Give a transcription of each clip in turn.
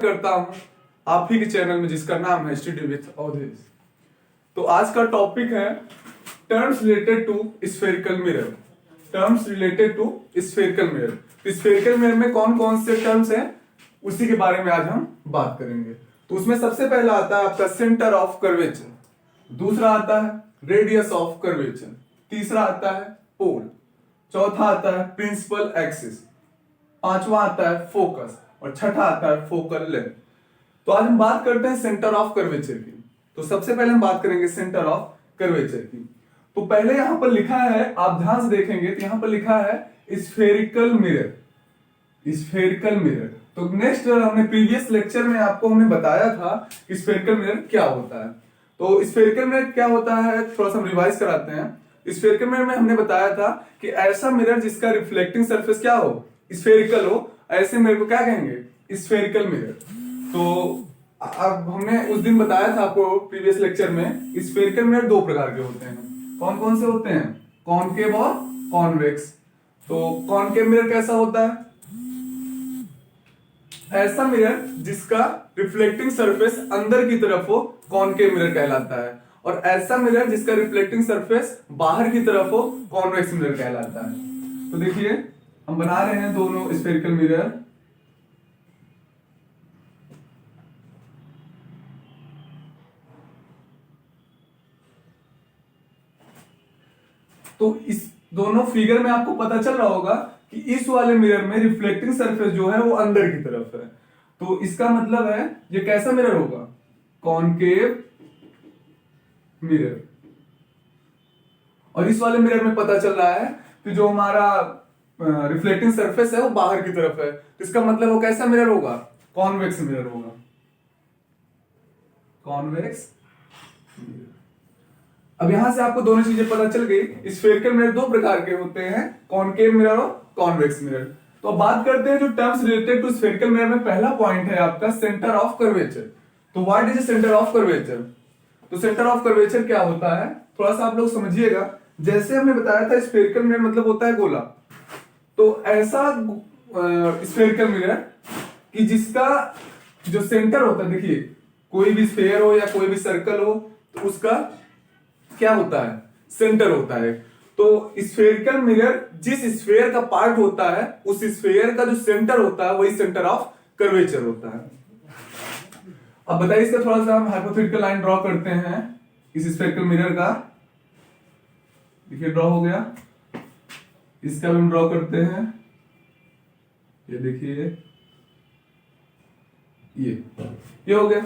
करता हूं आप ही के चैनल में जिसका नाम है स्टडी विथ अवधेश। तो आज का टॉपिक है terms related to spherical mirror. Terms related to spherical mirror. Spherical mirror में कौन कौन से टर्म्स हैं उसी के बारे में आज हम बात करेंगे। तो उसमें सबसे पहला आता है आपका सेंटर ऑफ कर्वेचर, दूसरा आता है रेडियस ऑफ कर्वेचर, तीसरा आता है पोल, चौथा आता है प्रिंसिपल एक्सिस, पांचवा आता है फोकस और छठा आता है फोकल लेंथ। तो आज हम बात करते हैं सेंटर ऑफ कर्वेचर की। तो सबसे पहले हम बात करेंगे सेंटर ऑफ कर्वेचर की। तो पहले यहां पर लिखा है, आप ध्यान से देखेंगे तो यहां पर लिखा है स्फेरिकल मिरर। Spherical mirror. तो नेक्स्ट हमने प्रीवियस लेक्चर में आपको हमने बताया था कि स्फेरिकल मिरर क्या होता है। तो स्फेरिकल मिरर क्या होता है थोड़ा सा हम रिवाइज कराते हैं। स्फेरिकल मिरर में हमने बताया था कि ऐसा मिरर जिसका रिफ्लेक्टिंग सरफेस क्या हो, स्फेरिकल हो, ऐसे मिरर को क्या कहेंगे, स्फेरिकल मिरर। तो अब हमने उस दिन बताया था आपको प्रीवियस लेक्चर में स्फेरिकल मिरर दो प्रकार के होते हैं। कौन कौन से होते हैं, कॉनकेव और कॉन्वेक्स। तो कॉनकेव मिरर कैसा होता है, ऐसा मिरर जिसका रिफ्लेक्टिंग सरफेस अंदर की तरफ हो, कॉनकेव मिरर कहलाता है। और ऐसा मिरर जिसका रिफ्लेक्टिंग सरफेस बाहर की तरफ हो, कॉन्वेक्स मिरर कहलाता है। तो देखिए हम बना रहे हैं दोनों स्फेरिकल मिरर। तो इस दोनों फिगर में आपको पता चल रहा होगा कि इस वाले मिरर में रिफ्लेक्टिंग सरफेस जो है वो अंदर की तरफ है। तो इसका मतलब है ये कैसा मिरर होगा, कॉनकेव मिरर। और इस वाले मिरर में पता चल रहा है कि जो हमारा रिफ्लेक्टिंग सरफेस है वो बाहर की तरफ है। तो इसका मतलब वो कैसा मिरर होगा, कॉन्वेक्स मिरर होगा, कॉन्वेक्स मिरर। अब यहां से आपको दोनों चीजें पता चल गई। स्फेरिकल मिरर दो प्रकार के होते हैं, कॉनकेव मिरर और कॉन्वेक्स मिरर। तो अब बात करते हैं जो terms related to spherical mirror में पहला पॉइंट है आपका सेंटर ऑफ कर्वेचर। तो what is centre of curvature. तो सेंटर ऑफ कर्वेचर क्या होता है थोड़ा सा आप लोग समझिएगा। जैसे हमने बताया था स्फेरिकल मिरर मतलब होता है गोला। तो ऐसा स्फेरिकल मिरर कि जिसका जो सेंटर होता है, देखिए कोई भी स्फेयर हो या कोई भी सर्कल हो तो उसका क्या होता है, सेंटर होता है। तो स्फेरिकल मिरर जिस स्फेयर का पार्ट होता है उस स्फेयर का जो सेंटर होता है वही सेंटर ऑफ कर्वेचर होता है। अब बताइए इसका थोड़ा सा हम हाइपोथेटिकल लाइन ड्रॉ करते हैं इस स्फेरिकल मिरर का। देखिए ड्रॉ हो गया। इसका भी हम ड्रॉ करते हैं। ये देखिए ये हो गया।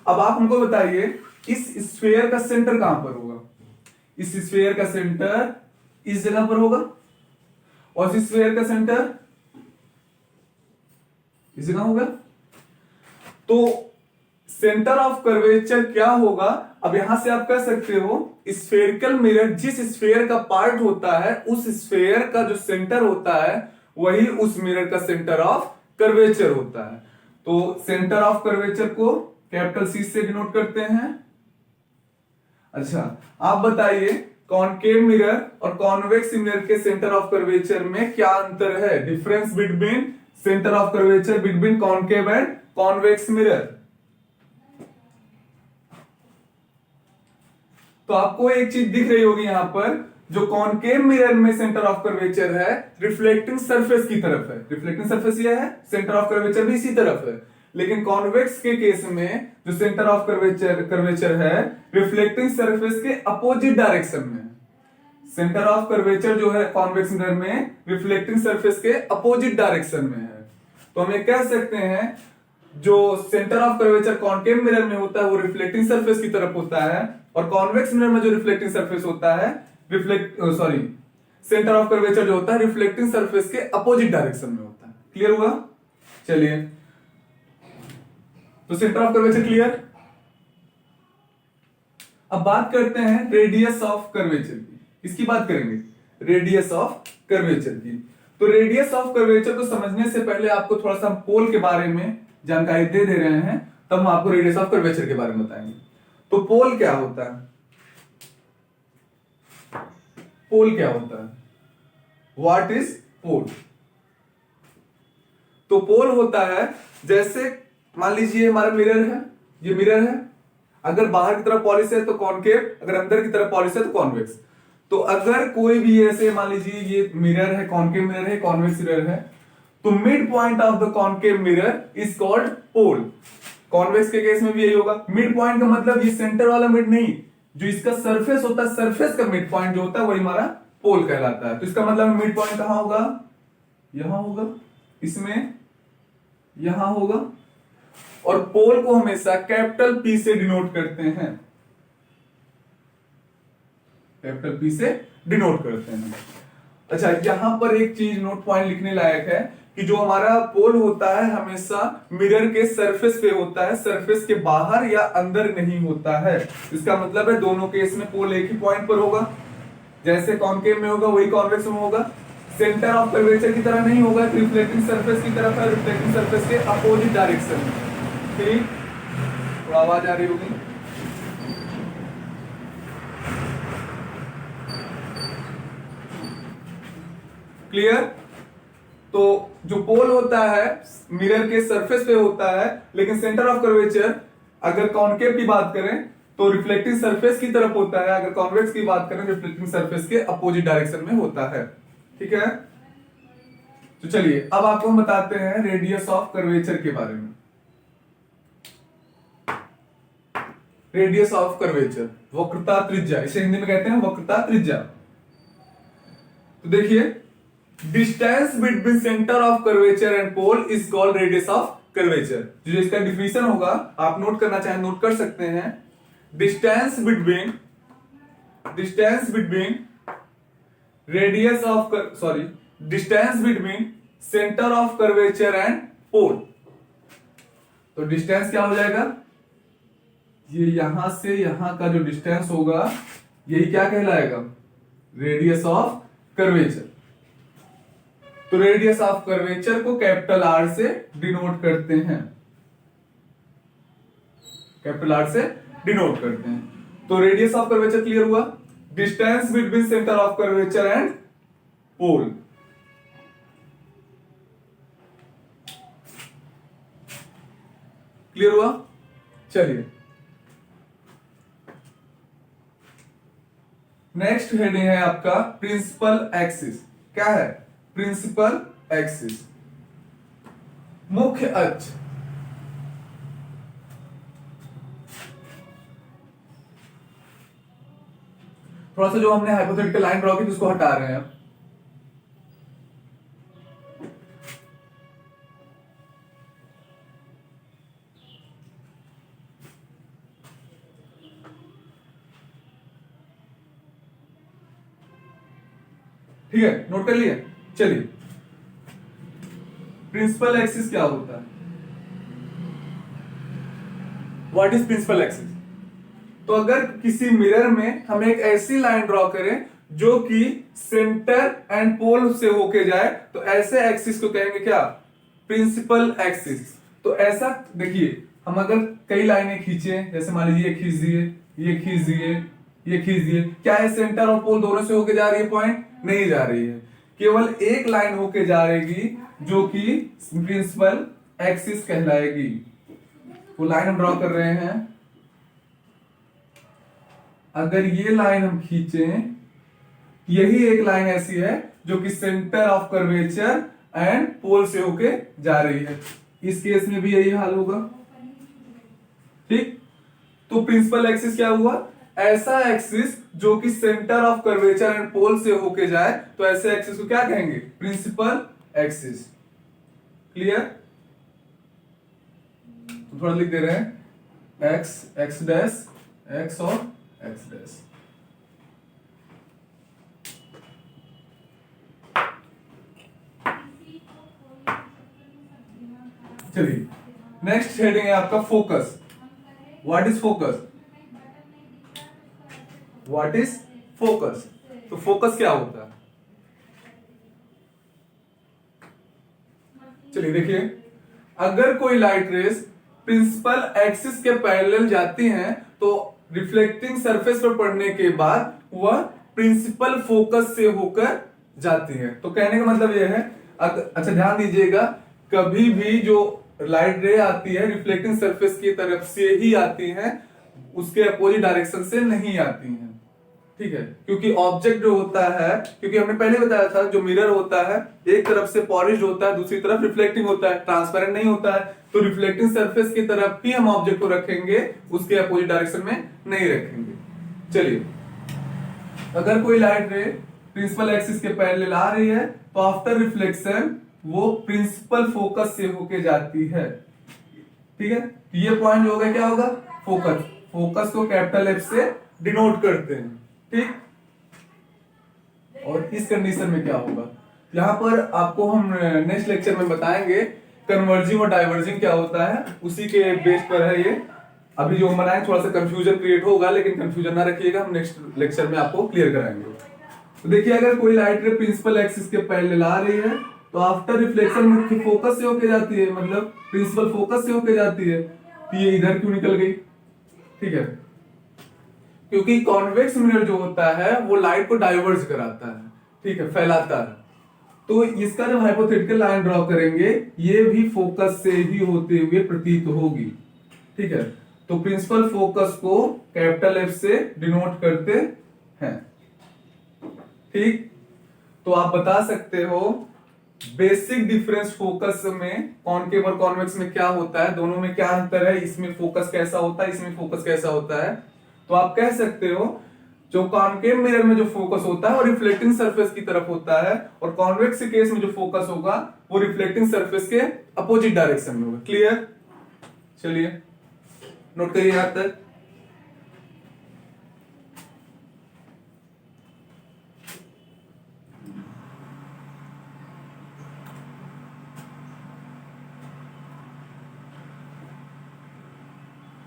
अब आप हमको बताइए इस स्फेयर का सेंटर कहां पर होगा। इस स्फेयर का सेंटर इस जगह पर होगा और इस स्फेयर का सेंटर इस जगह होगा। तो सेंटर ऑफ कर्वेचर क्या होगा, अब यहां से आप कह सकते हो स्फेरिकल मिरर जिस स्फेयर का पार्ट होता है उस स्फेयर का जो सेंटर होता है वही उस मिरर का सेंटर ऑफ कर्वेचर होता है। तो सेंटर ऑफ कर्वेचर को कैपिटल सी से डिनोट करते हैं। अच्छा आप बताइए कॉनकेव मिरर और कॉन्वेक्स मिरर के सेंटर ऑफ कर्वेचर में क्या अंतर है, difference between centre of curvature between concave and convex mirror. तो आपको एक चीज दिख रही होगी यहां पर, जो कॉनकेव मिरर में सेंटर ऑफ कर्वेचर है रिफ्लेक्टिंग सरफेस की तरफ है। रिफ्लेक्टिंग सरफेस ये है, सेंटर ऑफ कर्वेचर भी इसी तरफ है। लेकिन कॉन्वेक्स के केस में जो सेंटर ऑफ कर्वेचर है रिफ्लेक्टिंग सरफेस के अपोजिट डायरेक्शन में। सेंटर ऑफ कर्वेचर जो है कॉन्वेक्स मिरर में रिफ्लेक्टिंग सरफेस के अपोजिट डायरेक्शन में है। तो हम ये कह सकते हैं जो centre of curvature concave mirror में होता है वो रिफ्लेक्टिंग सरफेस की तरफ होता है और कॉन्वेक्स मिरर में जो रिफ्लेक्टिंग सरफेस होता है सेंटर ऑफ कर्वेचर जो होता है रिफ्लेक्टिंग सरफेस के अपोजिट डायरेक्शन में होता है। क्लियर हुआ। चलिए तो सेंटर ऑफ कर्वेचर क्लियर। अब बात करते हैं रेडियस ऑफ कर्वेचर की। इसकी बात करेंगे रेडियस ऑफ कर्वेचर की। तो रेडियस ऑफ कर्वेचर को समझने से पहले आपको थोड़ा सा पोल के बारे में जानकारी दे रहे हैं, तब हम आपको रेडियस ऑफ कर्वेचर के बारे में बताएंगे। तो पोल क्या होता है, पोल क्या होता है, व्हाट इज पोल। तो पोल होता है जैसे मान लीजिए हमारा मिरर है, ये मिरर है, अगर बाहर की तरफ पॉलिश है तो कॉनकेव, अगर अंदर की तरफ पॉलिश है तो कॉन्वेक्स। तो अगर कोई भी ऐसे मान लीजिए ये मिरर है, कॉनकेव मिरर है, कॉन्वेक्स मिरर है, तो mid point of the concave mirror is called pole. Convex के केस में भी यही होगा। मिड पॉइंट का मतलब ये सेंटर वाला मिड नहीं, जो इसका सरफेस होता है, सरफेस का मिड पॉइंट जो होता है वही हमारा पोल कहलाता है। तो इसका मतलब मिड पॉइंट कहां होगा, यहां होगा, इसमें यहां होगा। और पोल को हमेशा कैपिटल पी से डिनोट करते हैं, कैपिटल पी से डिनोट करते हैं। अच्छा, यहां पर एक चीज नोट पॉइंट लिखने लायक है कि जो हमारा पोल होता है हमेशा मिरर के सरफेस पे होता है, सरफेस के बाहर या अंदर नहीं होता है। इसका मतलब है दोनों केस में पोल एक ही पॉइंट पर होगा, जैसे कॉनकेव में होगा वही कॉन्वेक्स में होगा। सेंटर ऑफ कर्वेचर की तरह नहीं होगा, रिफ्लेक्टिंग सरफेस की तरफ है, रिफ्लेक्टिंग सरफेस के अपोजिट डायरेक्शन में। ठीक, थोड़ा आवाज आ रही होगी। क्लियर? तो जो पोल होता है मिरर के सरफेस पे होता है, लेकिन सेंटर ऑफ कर्वेचर अगर कॉनकेव की बात करें तो रिफ्लेक्टिंग सरफेस की तरफ होता है, अगर कॉन्वेक्स की बात करें रिफ्लेक्टिंग सरफेस के अपोजिट डायरेक्शन में होता है। ठीक है, तो चलिए अब आपको हम बताते हैं रेडियस ऑफ कर्वेचर के बारे में। रेडियस ऑफ कर्वेचर, वक्रता त्रिज्या, इसे हिंदी में कहते हैं वक्रता त्रिज्या। तो देखिए, distance between centre of curvature and pole is called radius of curvature. जो इसका डिफिनेशन होगा आप नोट करना चाहें नोट कर सकते हैं। Distance between radius of distance between centre of curvature and pole. तो डिस्टेंस क्या हो जाएगा, ये यहां से यहां का जो डिस्टेंस होगा यही क्या कहलाएगा, रेडियस ऑफ कर्वेचर। तो रेडियस ऑफ कर्वेचर को कैपिटल आर से डिनोट करते हैं, कैपिटल आर से डिनोट करते हैं। तो रेडियस ऑफ कर्वेचर क्लियर हुआ, distance between centre of curvature and pole. Clear हुआ? चलिए नेक्स्ट हेडिंग है आपका प्रिंसिपल एक्सिस। क्या है? प्रिंसिपल एक्सिस, मुख्य अक्ष। थोड़ा सा जो हमने हाइपोथेटिकल लाइन ड्रॉ की उसको हटा रहे हैं। ठीक है, नोट कर लिए। चलिए, प्रिंसिपल एक्सिस क्या होता है, व्हाट इज प्रिंसिपल एक्सिस? तो अगर किसी मिरर में हम एक ऐसी लाइन ड्रॉ करें जो कि सेंटर एंड पोल से होके जाए, तो ऐसे एक्सिस को कहेंगे क्या, प्रिंसिपल एक्सिस। तो ऐसा देखिए, हम अगर कई लाइनें खींचे, जैसे मान लीजिए ये खींच दिए, ये खींच दिए, ये खींच दिए, क्या है सेंटर और पोल दोनों से होके जा रही है पॉइंट? नहीं जा रही है, केवल एक लाइन होके जा रहेगी जो कि प्रिंसिपल एक्सिस कहलाएगी। वो लाइन हम ड्रॉ कर रहे हैं, अगर ये लाइन हम खींचे, यही एक लाइन ऐसी है जो कि सेंटर ऑफ कर्वेचर एंड पोल से होके जा रही है। इस केस में भी यही हाल होगा। ठीक, तो प्रिंसिपल एक्सिस क्या हुआ, ऐसा एक्सिस जो कि सेंटर ऑफ कर्वेचर एंड पोल से होके जाए, तो ऐसे एक्सिस को क्या कहेंगे, प्रिंसिपल एक्सिस। क्लियर? तो थोड़ा लिख दे रहे हैं, एक्स, एक्स डैश, एक्स और एक्स डैश। चलिए, नेक्स्ट हेडिंग है आपका focus. What is focus? What is focus? तो फोकस क्या होता है? चलिए देखिए, अगर कोई लाइट रेस प्रिंसिपल एक्सिस के पैरेलल जाती हैं, तो रिफ्लेक्टिंग सरफेस पर पड़ने के बाद वह प्रिंसिपल फोकस से होकर जाती है। तो कहने का मतलब यह है, अच्छा ध्यान दीजिएगा, कभी भी जो लाइट रे आती है रिफ्लेक्टिंग सरफेस की तरफ से ही आती है, उसके अपोजिट डायरेक्शन से नहीं आती है। ठीक है, क्योंकि ऑब्जेक्ट जो होता है, क्योंकि हमने पहले बताया था जो मिरर होता है एक तरफ से पॉलिश्ड होता है, दूसरी तरफ रिफ्लेक्टिंग होता है, ट्रांसपेरेंट नहीं होता है। तो रिफ्लेक्टिंग सरफेस की तरफ ही हम ऑब्जेक्ट को रखेंगे, उसके अपोजिट डायरेक्शन में नहीं रखेंगे। चलिए, अगर कोई लाइट रे प्रिंसिपल एक्सिस के पैरेलल आ रही है तो आफ्टर रिफ्लेक्शन वो प्रिंसिपल फोकस से होके जाती है। ठीक है, ये पॉइंट जो होगा क्या होगा, फोकस। फोकस को कैपिटल एफ से डिनोट करते हैं। ठीक, और इस कंडीशन में क्या होगा, यहां पर आपको हम नेक्स्ट लेक्चर में बताएंगे कन्वर्जिंग और डाइवर्जिंग क्या होता है, उसी के बेस पर है ये। अभी जो हम बनाए थोड़ा सा कंफ्यूजन क्रिएट होगा, लेकिन कंफ्यूजन ना रखिएगा, हम नेक्स्ट लेक्चर में आपको क्लियर कराएंगे। तो देखिए, अगर कोई लाइट रे प्रिंसिपल एक्सिस के पैरेलल आ रही है तो आफ्टर रिफ्लेक्शन मुख्य फोकस से होके जाती है, मतलब प्रिंसिपल फोकस से होके जाती है। तो ये इधर क्यों निकल गई, ठीक है, क्योंकि कॉन्वेक्स मिरर जो होता है वो लाइट को डाइवर्ज कराता है, ठीक है, फैलाता है। तो इसका जब हाइपोथेटिकल लाइन ड्रॉ करेंगे ये भी फोकस से ही होते हुए प्रतीत होगी। ठीक है, तो प्रिंसिपल फोकस को कैपिटल एफ से डिनोट करते हैं। ठीक, तो आप बता सकते हो बेसिक डिफरेंस फोकस में कॉनकेव और कॉन्वेक्स में क्या होता है, दोनों में क्या अंतर है, इसमें फोकस कैसा होता है, इसमें फोकस कैसा होता है। तो आप कह सकते हो जो कॉनकेव मिरर में जो फोकस होता है वो रिफ्लेक्टिंग सरफेस की तरफ होता है, और कॉन्वेक्स केस में जो फोकस होगा वो रिफ्लेक्टिंग सरफेस के अपोजिट डायरेक्शन में होगा। क्लियर, चलिए नोट करिए यहां तक।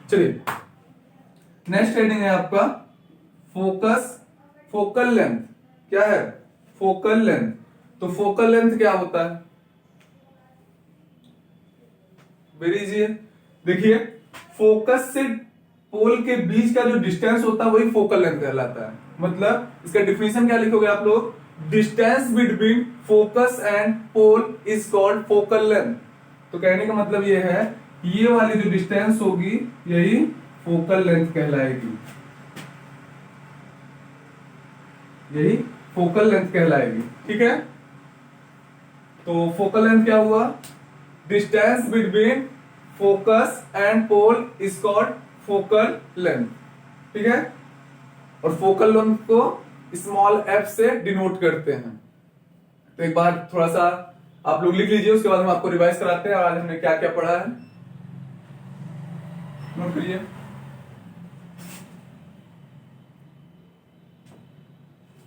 चलिए, नेक्स्ट हेडिंग है आपका फोकस, फोकल लेंथ। क्या है, फोकल लेंथ। तो फोकल लेंथ क्या होता है, वेरी इजी है। देखिए, फोकस से पोल के बीच का जो डिस्टेंस होता है वही फोकल लेंथ कहलाता है। मतलब इसका डिफिनेशन क्या लिखोगे आप लोग, distance between focus and pole is called focal length. तो कहने का मतलब ये है ये वाली जो डिस्टेंस होगी यही फोकल लेंथ कहलाएगी, यही फोकल लेंथ कहलाएगी। ठीक है, तो फोकल लेंथ क्या हुआ, distance between focus and pole is called focal length. ठीक है, और फोकल लेंथ को स्मॉल एफ से डिनोट करते हैं। तो एक बार थोड़ा सा आप लोग लिख लीजिए, उसके बाद हम आपको रिवाइज कराते हैं आज हमने क्या क्या पढ़ा है। नोट करिए।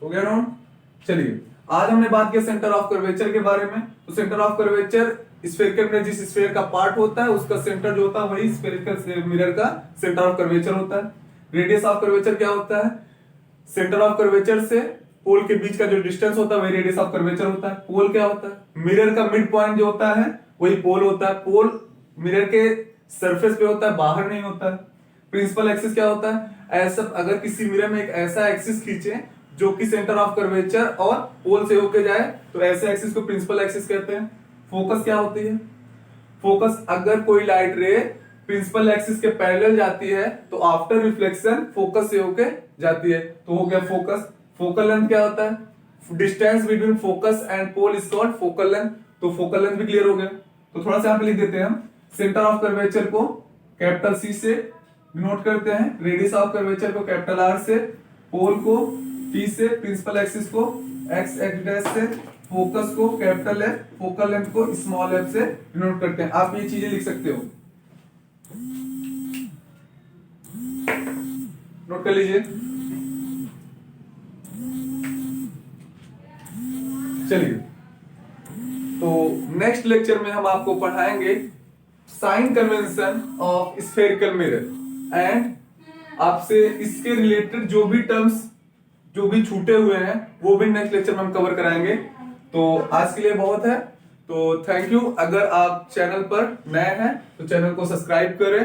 हो गया नोट। चलिए, आज हमने बात किया सेंटर ऑफ कर्वेचर के बारे में। तो सेंटर ऑफ कर्वेचर स्फेरिकल में जिस स्फीयर का पार्ट होता है उसका सेंटर जो होता है वही स्फेरिकल मिरर का सेंटर ऑफ कर्वेचर होता है। रेडियस ऑफ कर्वेचर क्या होता है, सेंटर ऑफ कर्वेचर से पोल के बीच का जो डिस्टेंस होता है वही रेडियस ऑफ कर्वेचर होता है। पोल क्या होता है, मिरर का मिड पॉइंट जो होता है वही पोल होता है। पोल मिरर के सरफेस पे होता है, बाहर नहीं होता है। प्रिंसिपल एक्सिस क्या होता है, ऐसा अगर किसी मिरर में एक ऐसा एक्सिस खींचे जो कि सेंटर ऑफ कर्वेचर और पोल से होके जाए तो ऐसे एक्सिस को प्रिंसिपल एक्सिस कहते हैं। फोकस क्या होती है, फोकस अगर कोई लाइट रे प्रिंसिपल एक्सिस के पैरेलल जाती है तो आफ्टर रिफ्लेक्शन फोकस से होके जाती है, तो हो गया फोकस। फोकल लेंथ क्या होता है, distance between focus and pole is called focal length. तो फोकल लेंथ भी क्लियर हो गया। तो थोड़ा सा यहाँ पे लिख देते हैं हम, सेंटर ऑफ कर्वेचर को कैपिटल सी से डिनोट करते हैं, रेडियस ऑफ कर्वेचर को कैपिटल आर से, पोल को टी से, प्रिंसिपल एक्सिस को एक्स एक्स डैश से, फोकस को कैपिटल एफ, फोकल लेंथ को स्मॉल एफ से डिनोट करते हैं। आप ये चीजें लिख सकते हो, नोट कर लीजिए। चलिए, तो नेक्स्ट लेक्चर में हम आपको पढ़ाएंगे sign convention of spherical mirror and आपसे इसके रिलेटेड जो भी टर्म्स जो भी छूटे हुए हैं वो भी नेक्स्ट लेक्चर में हम कवर कराएंगे। तो आज के लिए बहुत है, तो थैंक यू। अगर आप चैनल पर नए हैं तो चैनल को सब्सक्राइब करें,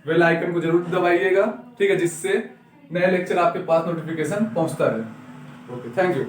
बेल आइकन को जरूर दबाइएगा, ठीक है, जिससे नए लेक्चर आपके पास नोटिफिकेशन पहुंचता रहे। Okay, thank you.